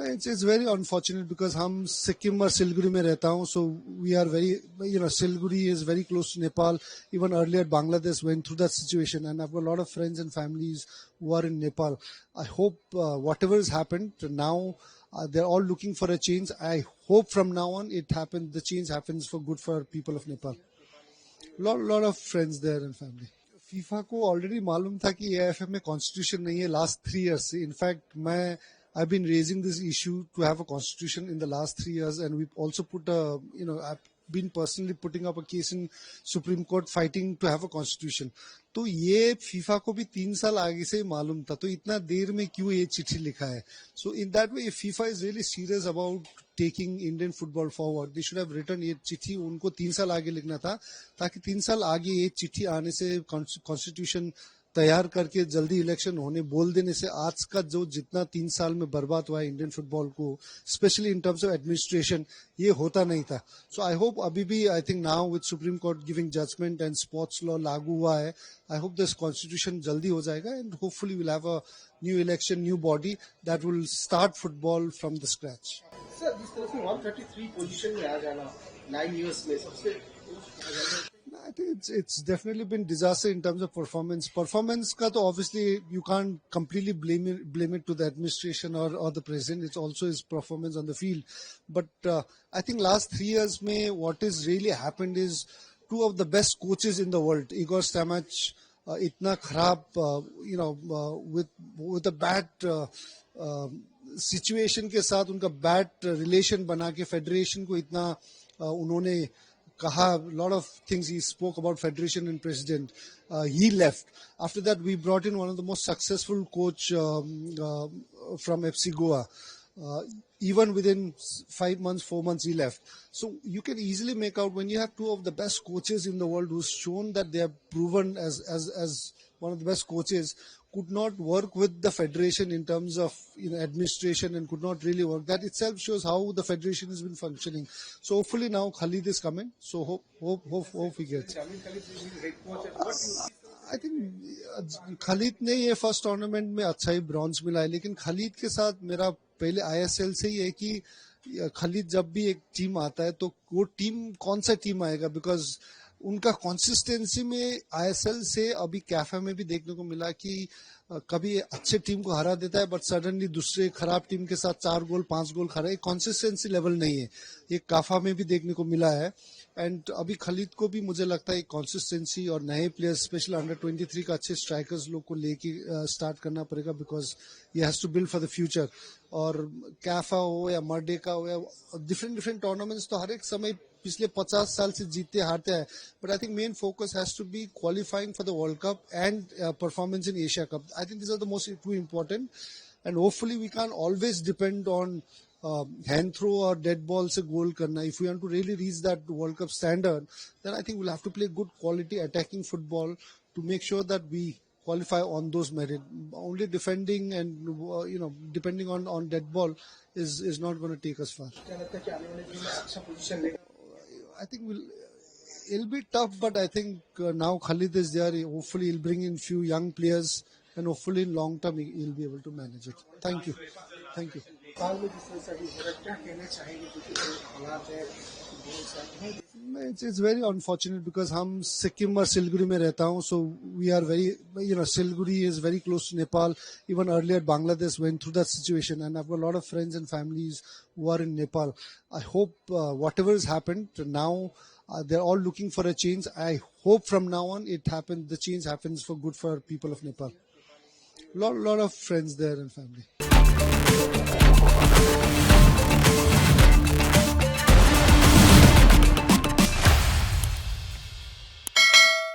It's very unfortunate because हम सिक्किम और सिलगुड़ी में रहता हूँ, so we are very, Siliguri is very close to Nepal. Even earlier, Bangladesh went through that situation, and I've got a lot of friends and families who are in Nepal. I hope whatever has happened now, they're all looking for a change. I hope from now on the change happens for good for people of Nepal. Lot of friends there and family. FIFA को already मालूम था कि AFF में constitution नहीं है last 3 years से. In fact मैं I've been raising this issue to have a constitution in the last 3 years, and we've also I've been personally putting up a case in Supreme Court fighting to have a constitution. तो ये FIFA को भी 3 साल आगे से मालूम था, तो इतना देर में क्यों ये चिट्ठी लिखा है? So in that way, if FIFA is really serious about taking Indian football forward, they should have written ये चिट्ठी उनको 3 साल आगे लिखना था, ताकि 3 साल आगे ये चिट्ठी आने से कॉन्स्टिट्यूशन तैयार करके जल्दी इलेक्शन होने बोल देने से आज का जो जितना 3 साल में बर्बाद हुआ है इंडियन फुटबॉल को, specially in terms of administration, ये होता नहीं था. सो आई होप अभी भी, I think now with supreme court giving judgement and sports law लागू हुआ है, आई होप दिस कॉन्स्टिट्यूशन जल्दी हो जाएगा and hopefully will have a new election, new body that will start football from the scratch. Sir, जिस तरह से 133 position में आ जाना 9 years में सबसे I think it's definitely been disaster in terms of performance. Performance ka to obviously you can't completely blame it to the administration or the president. It's also his performance on the field. But I think last 3 years mein what has really happened is 2 of the best coaches in the world, Igor Stamach, itna kharab, with a bad situation के साथ उनका bad relation बना के federation को इतना उन्होंने कहा, lot of things he spoke about federation and president. He left. After that, we brought in one of the most successful coach from FC Goa. Even within 5 months, 4 months, he left. So you can easily make out when you have 2 of the best coaches in the world who's shown that they have proven as one of the best coaches, could not work with the federation in terms of administration and could not really work. That itself shows how the federation has been functioning. So hopefully now Khalid is coming. So hope he gets. I think Khalid ने ये first tournament में अच्छा ही bronze मिला है, लेकिन Khalid के साथ मेरा पहले ISL से ही है कि Khalid जब भी एक टीम आता है तो वो टीम कौन सा टीम आएगा, बिकॉज उनका कंसिस्टेंसी में ISL से अभी कैफे में भी देखने को मिला कि कभी अच्छे टीम को हरा देता है बट सडनली दूसरे खराब टीम के साथ 4 गोल 5 गोल खरा है. कंसिस्टेंसी लेवल नहीं है, ये काफा में भी देखने को मिला है. एंड अभी खलीद को भी मुझे लगता है कंसिस्टेंसी और नए प्लेयर्स स्पेशली अंडर 23 का अच्छे स्ट्राइकर्स लोग को लेके स्टार्ट करना पड़ेगा, बिकॉज ये has to build for the future. और कैफा हो या मर्डेका हो या डिफरेंट टूर्नामेंट्स तो हर एक समय पिछले 50 साल से जीतते हारते हैं, but I think main focus has to be qualifying for the World Cup and performance in Asia Cup. I think this are the most two important and hopefully we can always depend on hand throw or dead ball से goal करना. If we want to really reach that World Cup standard, then I think we'll have to play good quality attacking football to make sure that we qualify on those merit. Only defending and depending on dead ball is not going to take us far. I think it'll be tough, but I think now Khalid is there. Hopefully he'll bring in few young players and hopefully in long term he'll be able to manage it. Thank you. It's very unfortunate because हम सिक्किम और सिलगुड़ी में रहता हूँ, so we are very, Siliguri is very close to Nepal. Even earlier Bangladesh went through that situation, and I've got a lot of friends and families who are in Nepal. I hope whatever has happened now, they're all looking for a change. I hope from now on the change happens for good for people of Nepal. Lot of friends there and family.